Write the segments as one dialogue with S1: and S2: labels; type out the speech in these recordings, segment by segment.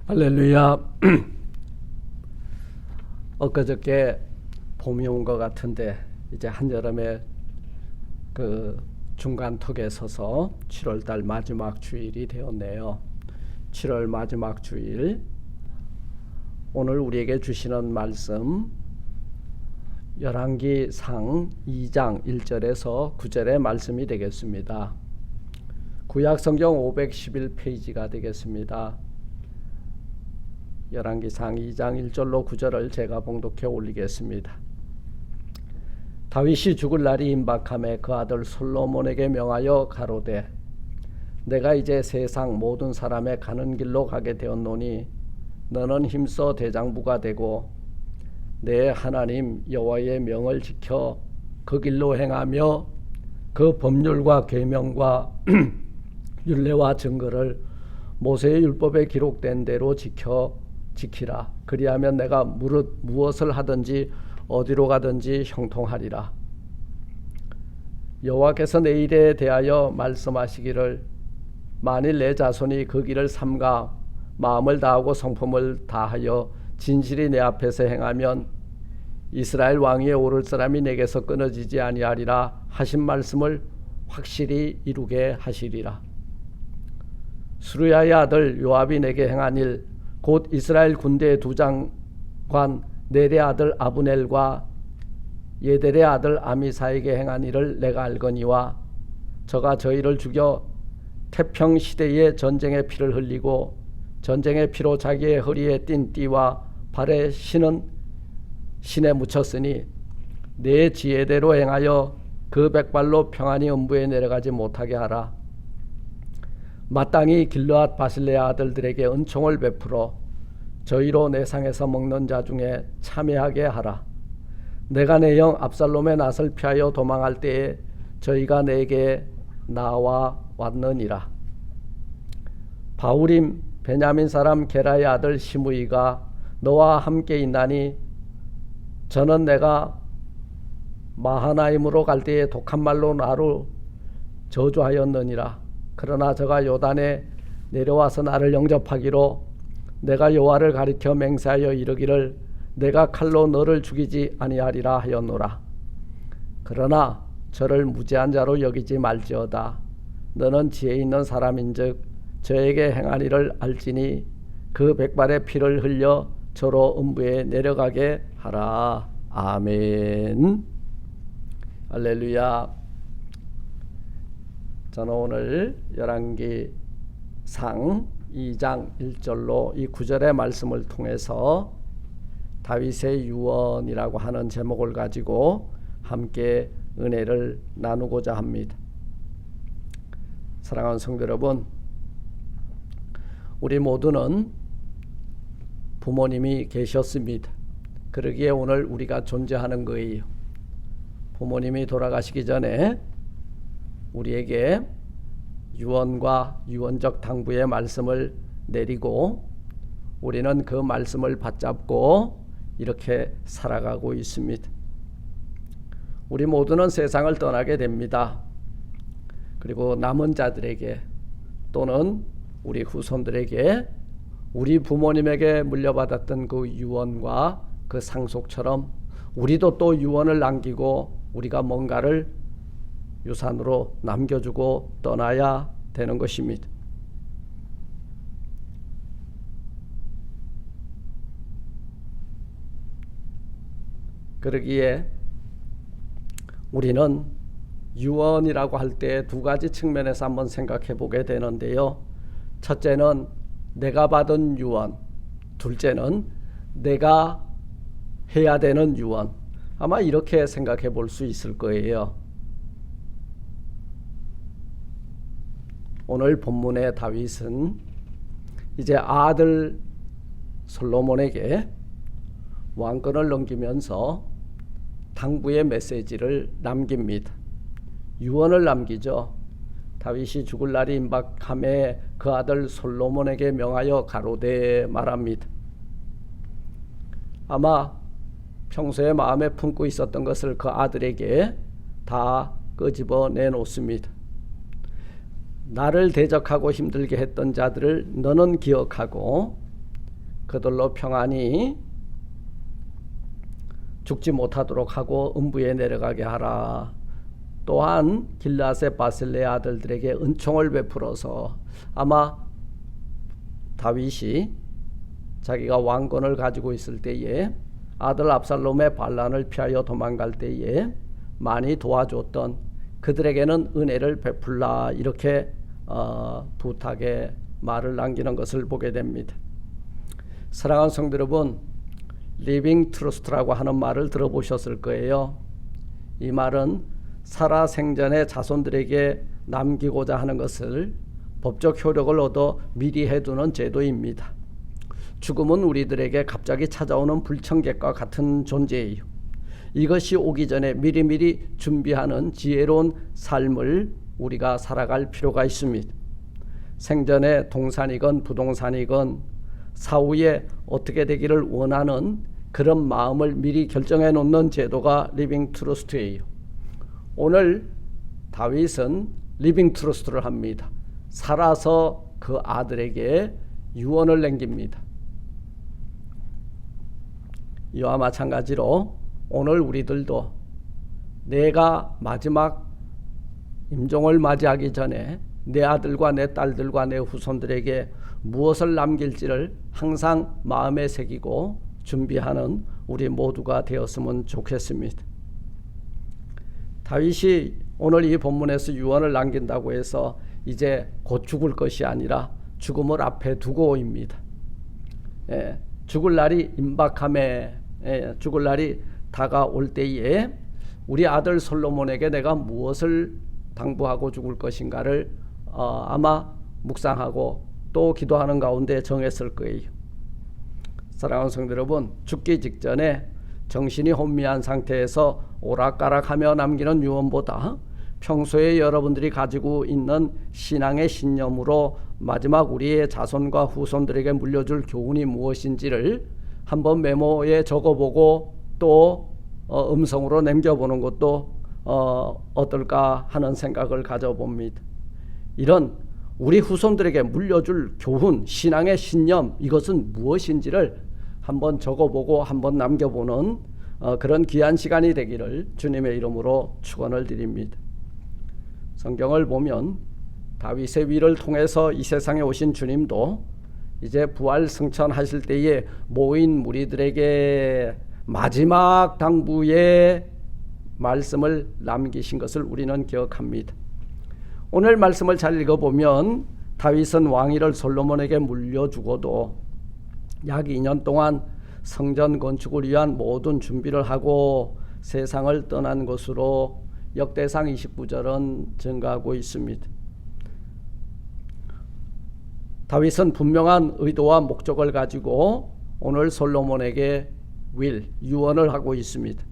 S1: 할렐루야. 엊그저께 봄이 온 것 같은데 이제 한여름에 그 중간턱에 서서 7월달 마지막 주일이 되었네요. 7월 마지막 주일, 오늘 우리에게 주시는 말씀 열왕기상 2장 1절에서 9절의 말씀이 되겠습니다. 구약성경 511페이지가 되겠습니다. 열왕기상 2장 1절로 9절을 제가 봉독해 올리겠습니다. 다윗이 죽을 날이 임박함에 그 아들 솔로몬에게 명하여 가로되, 내가 이제 세상 모든 사람의 가는 길로 가게 되었노니 너는 힘써 대장부가 되고 내 하나님 여호와의 명을 지켜 그 길로 행하며 그 법률과 계명과 율례와 증거를 모세의 율법에 기록된 대로 지키라. 그리하면 내가 무엇을 하든지 어디로 가든지 형통하리라. 여호와께서 내 일에 대하여 말씀하시기를, 만일 내 자손이 그 길을 삼가 마음을 다하고 성품을 다하여 진실이 내 앞에서 행하면 이스라엘 왕위에 오를 사람이 내게서 끊어지지 아니하리라 하신 말씀을 확실히 이루게 하시리라. 수르야의 아들 요압이 내게 행한 일, 곧 이스라엘 군대의 두 장관 넬의 아들 아브넬과 예델의 아들 아미사에게 행한 일을 내가 알거니와, 저가 저희를 죽여 태평 시대의 전쟁의 피를 흘리고 전쟁의 피로 자기의 허리에 띤 띠와 발에 신에 묻혔으니 내 지혜대로 행하여 그 백발로 평안히 음부에 내려가지 못하게 하라. 마땅히 길르앗 바실레의 아들들에게 은총을 베풀어 저희로 내 상에서 먹는 자 중에 참여하게 하라. 내가 내 형 압살롬의 낯을 피하여 도망할 때에 저희가 내게 나와 왔느니라. 바울임 베냐민 사람 게라의 아들 시므이가 너와 함께 있나니, 저는 내가 마하나임으로 갈 때에 독한 말로 나를 저주하였느니라. 그러나 저가 요단에 내려와서 나를 영접하기로 내가 여호와를 가리켜 맹세하여 이르기를, 내가 칼로 너를 죽이지 아니하리라 하였노라. 그러나 저를 무죄한 자로 여기지 말지어다. 너는 지혜 있는 사람인즉 저에게 행한 일을 알지니 그 백발의 피를 흘려 저로 음부에 내려가게 하라. 아멘. 할렐루야. 저는 오늘 열왕기상 2장 1절로 이 9절의 말씀을 통해서 다윗의 유언이라고 하는 제목을 가지고 함께 은혜를 나누고자 합니다. 사랑하는 성도 여러분, 우리 모두는 부모님이 계셨습니다. 그러기에 오늘 우리가 존재하는 거예요. 부모님이 돌아가시기 전에 우리에게 유언과 유언적 당부의 말씀을 내리고 우리는 그 말씀을 받잡고 이렇게 살아가고 있습니다. 우리 모두는 세상을 떠나게 됩니다. 그리고 남은 자들에게 또는 우리 후손들에게 우리 부모님에게 물려받았던 그 유언과 그 상속처럼 우리도 또 유언을 남기고 우리가 뭔가를 유산으로 남겨주고 떠나야 되는 것입니다. 그러기에 우리는 유언이라고 할 때 두 가지 측면에서 한번 생각해 보게 되는데요. 첫째는 내가 받은 유언, 둘째는 내가 해야 되는 유언. 아마 이렇게 생각해 볼 수 있을 거예요. 오늘 본문의 다윗은 이제 아들 솔로몬에게 왕권을 넘기면서 당부의 메시지를 남깁니다. 유언을 남기죠. 다윗이 죽을 날이 임박함에 그 아들 솔로몬에게 명하여 가로되 말합니다. 아마 평소에 마음에 품고 있었던 것을 그 아들에게 다 끄집어 내놓습니다. 나를 대적하고 힘들게 했던 자들을 너는 기억하고 그들로 평안히 죽지 못하도록 하고 음부에 내려가게 하라. 또한 길르앗의 바슬레의 아들들에게 은총을 베풀어서 아마 다윗이 자기가 왕권을 가지고 있을 때에 아들 압살롬의 반란을 피하여 도망갈 때에 많이 도와줬던 그들에게는 은혜를 베풀라, 이렇게 부탁의 말을 남기는 것을 보게 됩니다. 사랑하는 성도 여러분, 리빙 트러스트라고 하는 말을 들어보셨을 거예요. 이 말은 살아 생전에 자손들에게 남기고자 하는 것을 법적 효력을 얻어 미리 해두는 제도입니다. 죽음은 우리들에게 갑자기 찾아오는 불청객과 같은 존재예요. 이것이 오기 전에 미리미리 준비하는 지혜로운 삶을 우리가 살아갈 필요가 있습니다. 생전에 동산이건 부동산이건 사후에 어떻게 되기를 원하는 그런 마음을 미리 결정해 놓는 제도가 리빙 트러스트예요. 오늘 다윗은 리빙 트러스트를 합니다. 살아서 그 아들에게 유언을 남깁니다. 이와 마찬가지로 오늘 우리들도 내가 마지막 임종을 맞이하기 전에 내 아들과 내 딸들과 내 후손들에게 무엇을 남길지를 항상 마음에 새기고 준비하는 우리 모두가 되었으면 좋겠습니다. 다윗이 오늘 이 본문에서 유언을 남긴다고 해서 이제 곧 죽을 것이 아니라 죽음을 앞에 두고입니다. 죽을 날이 임박함에, 죽을 날이 다가올 때에 우리 아들 솔로몬에게 내가 무엇을 당부하고 죽을 것인가를 아마 묵상하고 또 기도하는 가운데 정했을 거예요. 사랑하는 성도 여러분, 죽기 직전에 정신이 혼미한 상태에서 오락가락하며 남기는 유언보다 평소에 여러분들이 가지고 있는 신앙의 신념으로 마지막 우리의 자손과 후손들에게 물려줄 교훈이 무엇인지를 한번 메모에 적어보고 또 음성으로 남겨보는 것도 어떨까 하는 생각을 가져봅니다. 이런 우리 후손들에게 물려줄 교훈, 신앙의 신념, 이것은 무엇인지를 한번 적어보고 한번 남겨보는 그런 귀한 시간이 되기를 주님의 이름으로 축원을 드립니다. 성경을 보면 다윗의 위를 통해서 이 세상에 오신 주님도 이제 부활 승천하실 때에 모인 무리들에게 마지막 당부의 말씀을 남기신 것을 우리는 기억합니다. 오늘 말씀을 잘 읽어보면 다윗은 왕위를 솔로몬에게 물려주고도 약 2년 동안 성전 건축을 위한 모든 준비를 하고 세상을 떠난 것으로 역대상 29절은 증가하고 있습니다. 다윗은 분명한 의도와 목적을 가지고 오늘 솔로몬에게 유언을 하고 있습니다.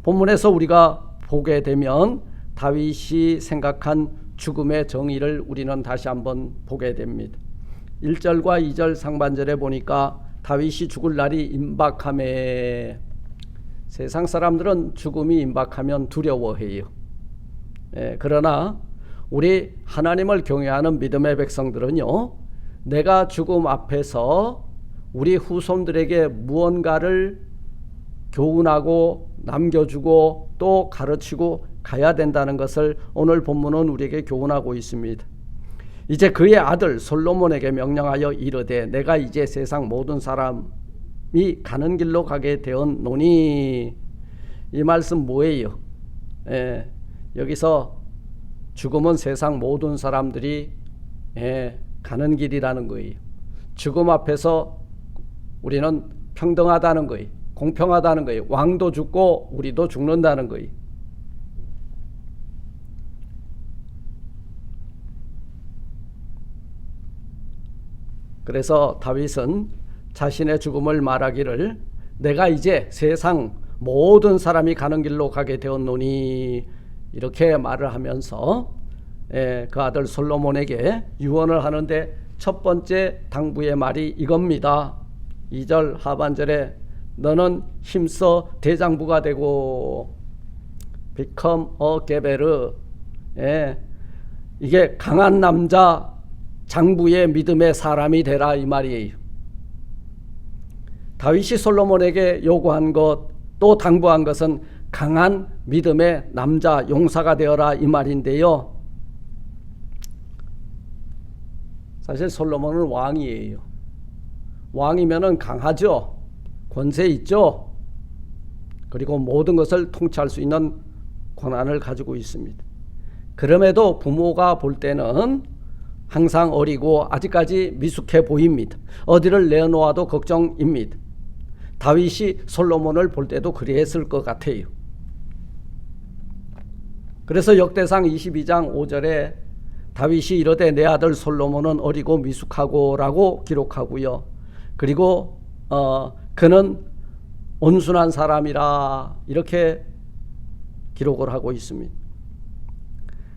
S1: 본문에서 우리가 보게 되면 다윗이 생각한 죽음의 정의를 우리는 다시 한번 보게 됩니다. 1절과 2절 상반절에 보니까 다윗이 죽을 날이 임박함에, 세상 사람들은 죽음이 임박하면 두려워해요. 그러나 우리 하나님을 경외하는 믿음의 백성들은요, 내가 죽음 앞에서 우리 후손들에게 무언가를 교훈하고 남겨주고 또 가르치고 가야 된다는 것을 오늘 본문은 우리에게 교훈하고 있습니다. 이제 그의 아들 솔로몬에게 명령하여 이르되 내가 이제 세상 모든 사람이 가는 길로 가게 되었노니, 이 말씀 뭐예요? 여기서 죽음은 세상 모든 사람들이 가는 길이라는 거예요. 죽음 앞에서 우리는 평등하다는 거예요. 공평하다는 거예요. 왕도 죽고 우리도 죽는다는 거예요. 그래서 다윗은 자신의 죽음을 말하기를 내가 이제 세상 모든 사람이 가는 길로 가게 되었노니, 이렇게 말을 하면서 그 아들 솔로몬에게 유언을 하는데 첫 번째 당부의 말이 이겁니다. 2절 하반절에 너는 힘써 대장부가 되고 become a geberu, 이게 강한 남자 장부의 믿음의 사람이 되라, 이 말이에요. 다윗이 솔로몬에게 요구한 것, 또 당부한 것은 강한 믿음의 남자 용사가 되어라 이 말인데요. 사실 솔로몬은 왕이에요. 왕이면은 강하죠. 권세 있죠. 그리고 모든 것을 통치할 수 있는 권한을 가지고 있습니다. 그럼에도 부모가 볼 때는 항상 어리고 아직까지 미숙해 보입니다. 어디를 내놓아도 걱정입니다. 다윗이 솔로몬을 볼 때도 그랬을 것 같아요. 그래서 역대상 22장 5절에 다윗이 이르되 내 아들 솔로몬은 어리고 미숙하고 라고 기록하고요. 그리고 그는 온순한 사람이라 이렇게 기록을 하고 있습니다.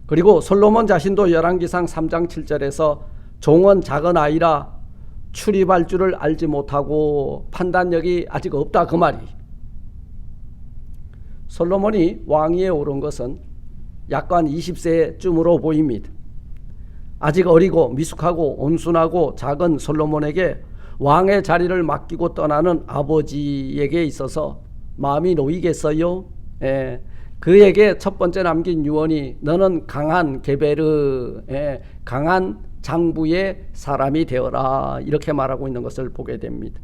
S1: 그리고 솔로몬 자신도 열왕기상 3장 7절에서 종은 작은 아이라 출입할 줄을 알지 못하고 판단력이 아직 없다 그 말이. 솔로몬이 왕위에 오른 것은 약간 20세쯤으로 보입니다. 아직 어리고 미숙하고 온순하고 작은 솔로몬에게 왕의 자리를 맡기고 떠나는 아버지에게 있어서 마음이 놓이겠어요? 그에게 첫 번째 남긴 유언이 너는 강한 게베르, 강한 장부의 사람이 되어라 이렇게 말하고 있는 것을 보게 됩니다.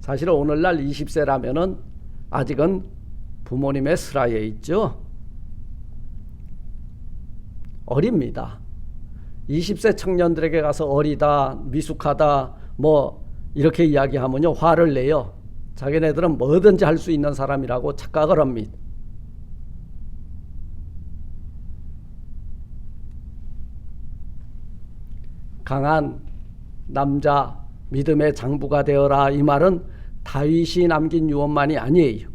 S1: 사실 오늘날 20세라면은 아직은 부모님의 슬하에 있죠. 어립니다. 20세 청년들에게 가서 어리다, 미숙하다 뭐 이렇게 이야기하면요 화를 내요. 자기네들은 뭐든지 할 수 있는 사람이라고 착각을 합니다. 강한 남자 믿음의 장부가 되어라 이 말은 다윗이 남긴 유언만이 아니에요.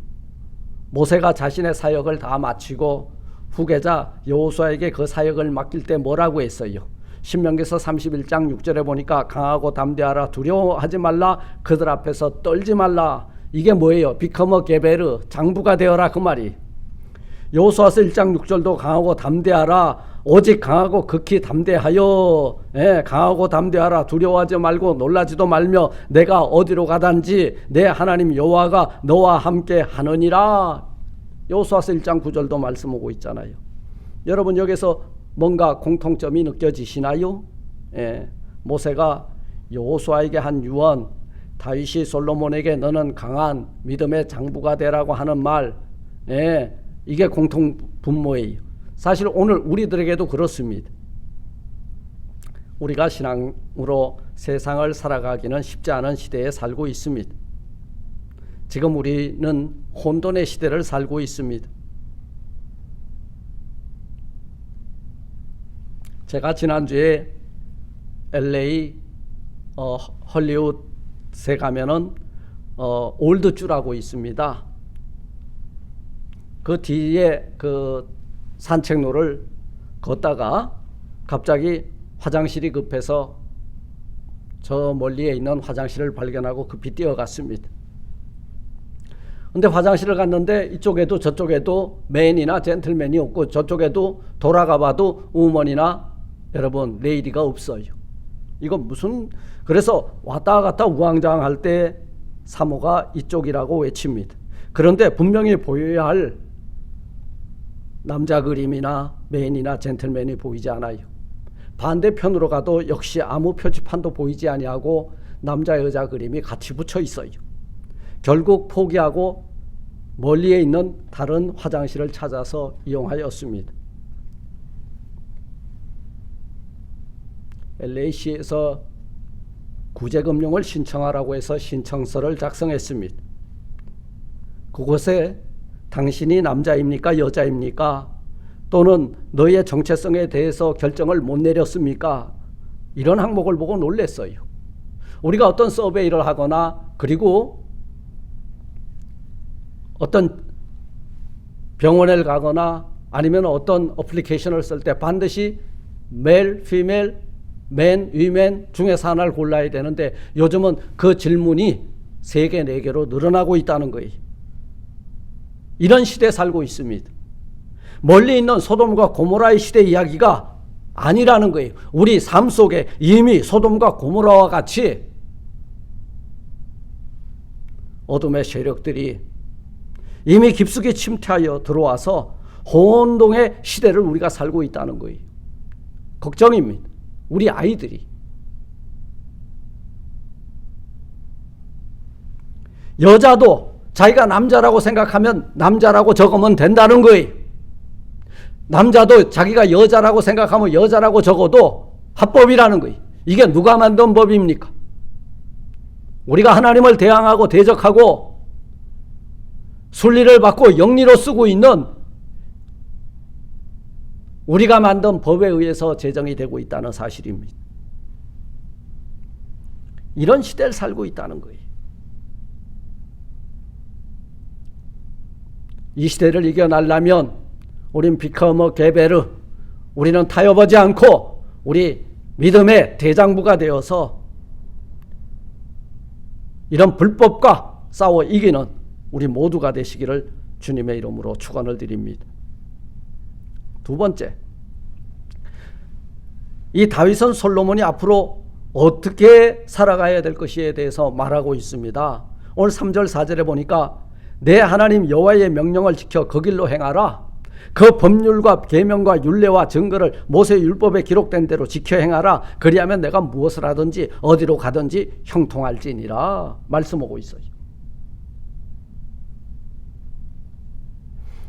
S1: 모세가 자신의 사역을 다 마치고 후계자 여호수아에게 그 사역을 맡길 때 뭐라고 했어요? 신명기서 31장 6절에 보니까 강하고 담대하라, 두려워하지 말라, 그들 앞에서 떨지 말라. 이게 뭐예요? become a 게베르, 장부가 되어라 그 말이. 여호수아서 1장 6절도 강하고 담대하라, 오직 강하고 극히 담대하여, 강하고 담대하라, 두려워하지 말고 놀라지도 말며 내가 어디로 가든지 내 하나님 여호와가 너와 함께 하느니라. 여호수아서 1장 9절도 말씀하고 있잖아요. 여러분 여기서 뭔가 공통점이 느껴지시나요? 모세가 여호수아에게 한 유언, 다윗이 솔로몬에게 너는 강한 믿음의 장부가 되라고 하는 말, 이게 공통 분모예요. 사실 오늘 우리들에게도 그렇습니다. 우리가 신앙으로 세상을 살아가기는 쉽지 않은 시대에 살고 있습니다. 지금 우리는 혼돈의 시대를 살고 있습니다. 제가 지난주에 LA 헐리우드에 가면은 올드주라고 있습니다. 그 뒤에 그 산책로를 걷다가 갑자기 화장실이 급해서 저 멀리에 있는 화장실을 발견하고 급히 뛰어갔습니다. 근데 화장실을 갔는데 이쪽에도 저쪽에도 맨이나 젠틀맨이 없고 저쪽에도 돌아가 봐도 우먼이나 여러분 레이디가 없어요. 이거 무슨, 그래서 왔다 갔다 우왕좌왕할 때 사모가 이쪽이라고 외칩니다. 그런데 분명히 보여야 할 남자 그림이나 맨이나 젠틀맨이 보이지 않아요. 반대편으로 가도 역시 아무 표지판도 보이지 아니하고 남자 여자 그림이 같이 붙여 있어요. 결국 포기하고 멀리에 있는 다른 화장실을 찾아서 이용하였습니다. LA시에서 구제금융을 신청하라고 해서 신청서를 작성했습니다. 그곳에 당신이 남자입니까 여자입니까? 또는 너의 정체성에 대해서 결정을 못 내렸습니까? 이런 항목을 보고 놀랐어요. 우리가 어떤 서베이를 하거나 그리고 어떤 병원에 가거나 아니면 어떤 어플리케이션을 쓸 때 반드시 메일, 피메일, 맨, 위맨 중에서 하나를 골라야 되는데 요즘은 그 질문이 3개, 4개로 늘어나고 있다는 거예요. 이런 시대에 살고 있습니다. 멀리 있는 소돔과 고모라의 시대 이야기가 아니라는 거예요. 우리 삶 속에 이미 소돔과 고모라와 같이 어둠의 세력들이 이미 깊숙이 침투하여 들어와서 혼동의 시대를 우리가 살고 있다는 거예요. 걱정입니다. 우리 아이들이. 여자도 자기가 남자라고 생각하면 남자라고 적으면 된다는 거예요. 남자도 자기가 여자라고 생각하면 여자라고 적어도 합법이라는 거예요. 이게 누가 만든 법입니까? 우리가 하나님을 대항하고 대적하고 순리를 받고 영리로 쓰고 있는 우리가 만든 법에 의해서 제정이 되고 있다는 사실입니다. 이런 시대를 살고 있다는 거예요. 이 시대를 이겨내려면 우린 비커머 게베르, 우리는 타협하지 않고 우리 믿음의 대장부가 되어서 이런 불법과 싸워 이기는 우리 모두가 되시기를 주님의 이름으로 축원을 드립니다. 두 번째, 이 다윗은 솔로몬이 앞으로 어떻게 살아가야 될 것에 대해서 말하고 있습니다. 오늘 3절 4절에 보니까 내 하나님 여호와의 명령을 지켜 그 길로 행하라. 그 법률과 계명과 율례와 증거를 모세 율법에 기록된 대로 지켜 행하라. 그리하면 내가 무엇을 하든지 어디로 가든지 형통할지니라 말씀하고 있어요.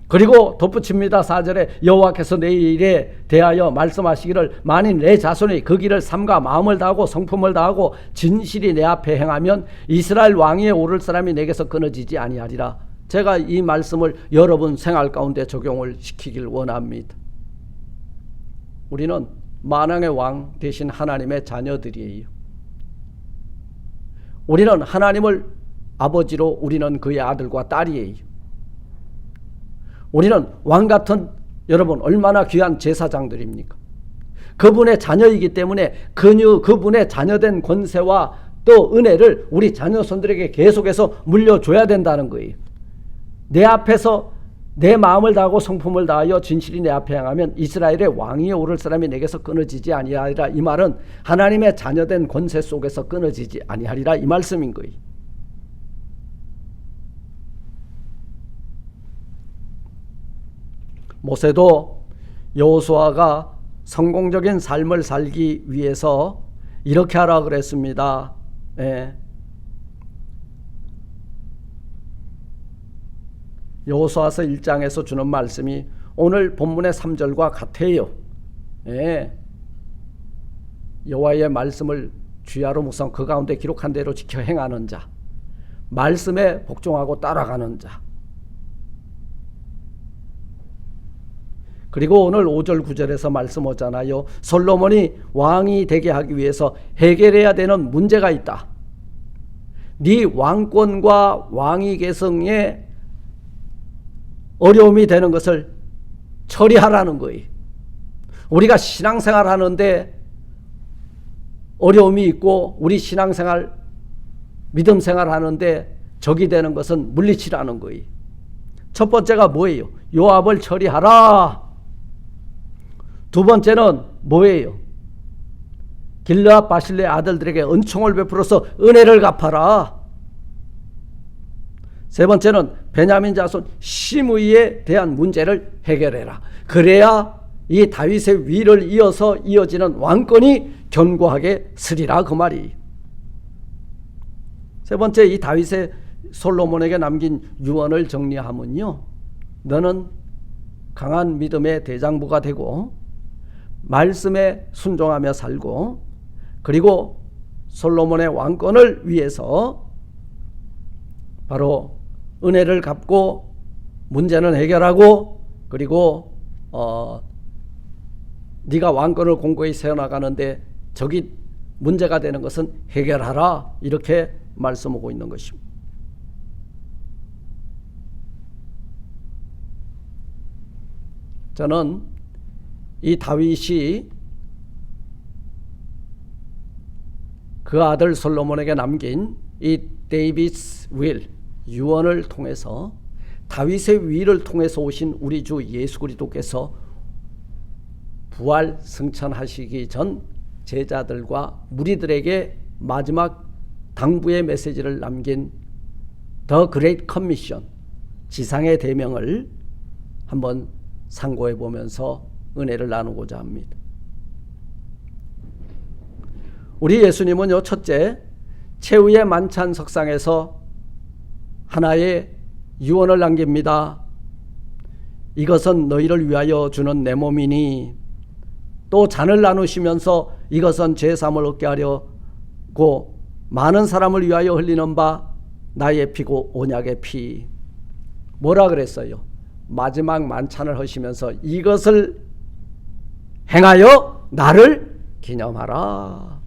S1: 그리고 덧붙입니다. 4절에 여호와께서 내 일에 대하여 말씀하시기를 만일 내 자손이 그 길을 삼가 마음을 다하고 성품을 다하고 진실이 내 앞에 행하면 이스라엘 왕위에 오를 사람이 내게서 끊어지지 아니하리라. 제가 이 말씀을 여러분 생활 가운데 적용을 시키길 원합니다. 우리는 만왕의 왕 대신 하나님의 자녀들이에요. 우리는 하나님을 아버지로, 우리는 그의 아들과 딸이에요. 우리는 왕같은, 여러분 얼마나 귀한 제사장들입니까? 그분의 자녀이기 때문에 그분의 자녀된 권세와 또 은혜를 우리 자녀손들에게 계속해서 물려줘야 된다는 거예요. 내 앞에서 내 마음을 다하고 성품을 다하여 진실이 내 앞에 행하면 이스라엘의 왕위에 오를 사람이 내게서 끊어지지 아니하리라. 이 말은 하나님의 자녀된 권세 속에서 끊어지지 아니하리라 이 말씀인 거예요. 모세도 여호수아가 성공적인 삶을 살기 위해서 이렇게 하라 그랬습니다. 여호수아서 1장에서 주는 말씀이 오늘 본문의 3절과 같아요. 여호와의 말씀을 주야로 묵상 그 가운데 기록한 대로 지켜 행하는 자, 말씀에 복종하고 따라가는 자. 그리고 오늘 5절 9절에서 말씀하잖아요. 솔로몬이 왕이 되게 하기 위해서 해결해야 되는 문제가 있다. 네 왕권과 왕위 계승에 어려움이 되는 것을 처리하라는 거예요. 우리가 신앙생활 하는데 어려움이 있고 우리 신앙생활, 믿음생활 하는데 적이 되는 것은 물리치라는 거예요. 첫 번째가 뭐예요? 요압을 처리하라. 두 번째는 뭐예요? 길르앗 바실레 아들들에게 은총을 베풀어서 은혜를 갚아라. 세 번째는 베냐민 자손 시므이에 대한 문제를 해결해라. 그래야 이 다윗의 위를 이어서 이어지는 왕권이 견고하게 서리라 그 말이. 세 번째, 이 다윗의 솔로몬에게 남긴 유언을 정리하면요, 너는 강한 믿음의 대장부가 되고 말씀에 순종하며 살고, 그리고 솔로몬의 왕권을 위해서 바로 은혜를 갚고 문제는 해결하고, 그리고 네가 왕권을 공고히 세워나가는데 적이 문제가 되는 것은 해결하라, 이렇게 말씀하고 있는 것입니다. 저는 이 다윗이 그 아들 솔로몬에게 남긴 이 데이비스 윌 유언을 통해서 다윗의 위를 통해서 오신 우리 주 예수 그리스도께서 부활 승천하시기 전 제자들과 무리들에게 마지막 당부의 메시지를 남긴 더 그레이트 커미션, 지상의 대명을 한번 상고해 보면서 은혜를 나누고자 합니다. 우리 예수님은요, 첫째, 최후의 만찬 석상에서 하나의 유언을 남깁니다. 이것은 너희를 위하여 주는 내 몸이니, 또 잔을 나누시면서 이것은 제3을 얻게 하려고 많은 사람을 위하여 흘리는 바 나의 피고 언약의 피. 뭐라 그랬어요? 마지막 만찬을 하시면서 이것을 행하여 나를 기념하라.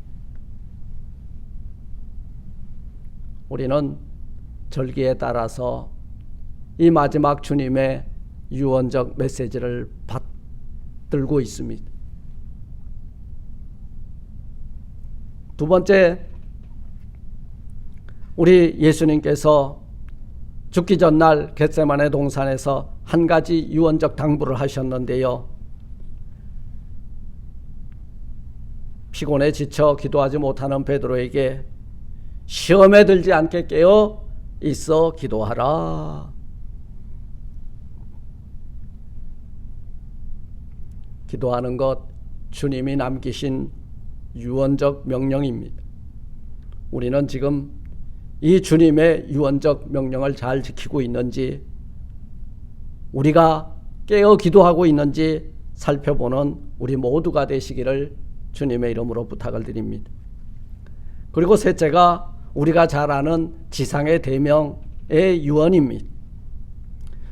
S1: 우리는 절기에 따라서 이 마지막 주님의 유언적 메시지를 받들고 있습니다. 두 번째, 우리 예수님께서 죽기 전날 겟세마네 동산에서 한 가지 유언적 당부를 하셨는데요. 피곤에 지쳐 기도하지 못하는 베드로에게 시험에 들지 않게 깨어 있어 기도하라. 기도하는 것, 주님이 남기신 유언적 명령입니다. 우리는 지금 이 주님의 유언적 명령을 잘 지키고 있는지, 우리가 깨어 기도하고 있는지 살펴보는 우리 모두가 되시기를 주님의 이름으로 부탁을 드립니다. 그리고 셋째가 우리가 잘 아는 지상의 대명의 유언입니다.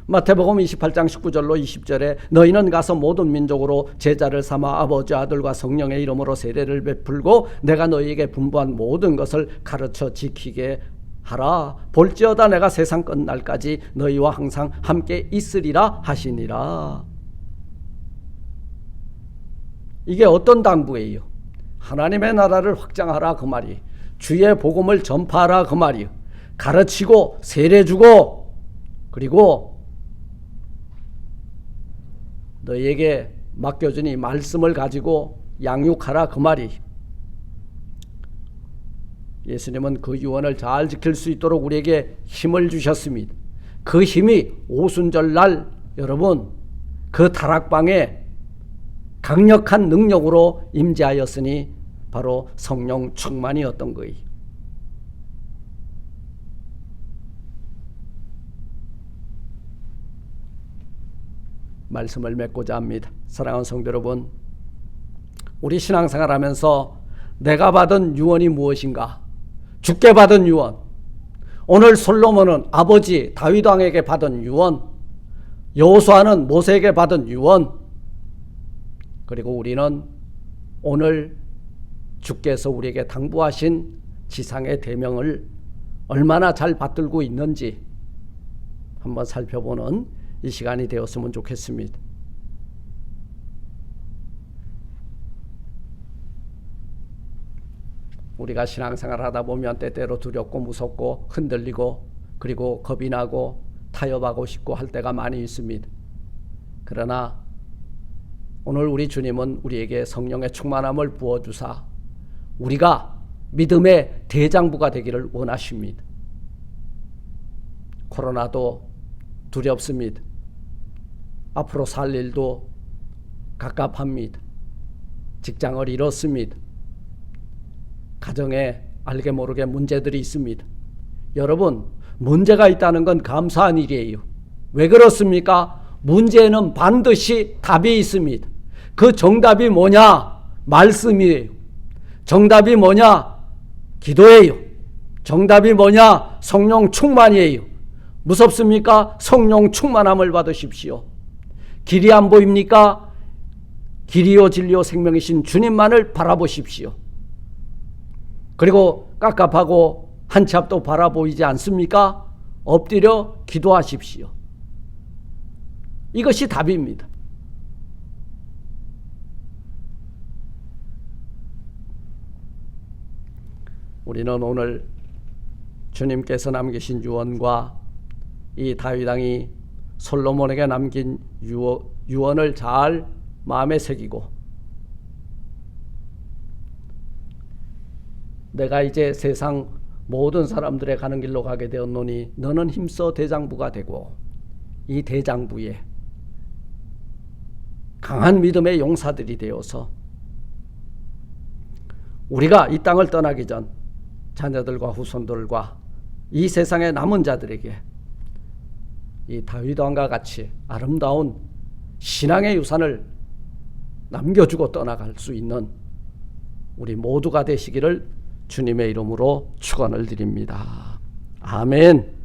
S1: 마태복음 28장 19절로 20절에 너희는 가서 모든 민족으로 제자를 삼아 아버지 아들과 성령의 이름으로 세례를 베풀고 내가 너희에게 분부한 모든 것을 가르쳐 지키게 하라. 볼지어다 내가 세상 끝날까지 너희와 항상 함께 있으리라 하시니라. 이게 어떤 당부예요? 하나님의 나라를 확장하라 그 말이, 주의 복음을 전파하라 그 말이, 가르치고 세례 주고 그리고 너희에게 맡겨준 이 말씀을 가지고 양육하라 그 말이. 예수님은 그 유언을 잘 지킬 수 있도록 우리에게 힘을 주셨습니다. 그 힘이 오순절날 여러분 그 다락방에 강력한 능력으로 임재하였으니 바로 성령 충만이었던 거예요. 말씀을 맺고자 합니다. 사랑하는 성도 여러분, 우리 신앙생활 하면서 내가 받은 유언이 무엇인가? 주께 받은 유언, 오늘 솔로몬은 아버지 다윗 왕에게 받은 유언, 여호수아는 모세에게 받은 유언, 그리고 우리는 오늘 주께서 우리에게 당부하신 지상의 대명을 얼마나 잘 받들고 있는지 한번 살펴보는 이 시간이 되었으면 좋겠습니다. 우리가 신앙생활을 하다 보면 때때로 두렵고 무섭고 흔들리고 그리고 겁이 나고 타협하고 싶고 할 때가 많이 있습니다. 그러나 오늘 우리 주님은 우리에게 성령의 충만함을 부어주사 우리가 믿음의 대장부가 되기를 원하십니다. 코로나도 두렵습니다. 앞으로 살 일도 갑갑합니다. 직장을 잃었습니다. 가정에 알게 모르게 문제들이 있습니다. 여러분, 문제가 있다는 건 감사한 일이에요. 왜 그렇습니까? 문제에는 반드시 답이 있습니다. 그 정답이 뭐냐? 말씀이에요. 정답이 뭐냐? 기도예요. 정답이 뭐냐? 성령 충만이에요. 무섭습니까? 성령 충만함을 받으십시오. 길이 안 보입니까? 길이요 진리요 생명이신 주님만을 바라보십시오. 그리고 깝깝하고 한치 앞도 바라보이지 않습니까? 엎드려 기도하십시오. 이것이 답입니다. 우리는 오늘 주님께서 남기신 유언과 이 다윗 왕이 솔로몬에게 남긴 유언을 잘 마음에 새기고 내가 이제 세상 모든 사람들의 가는 길로 가게 되었노니 너는 힘써 대장부가 되고, 이 대장부에 강한 믿음의 용사들이 되어서 우리가 이 땅을 떠나기 전 자녀들과 후손들과 이 세상의 남은 자들에게 이 다윗 왕과 같이 아름다운 신앙의 유산을 남겨주고 떠나갈 수 있는 우리 모두가 되시기를 주님의 이름으로 축원을 드립니다. 아멘.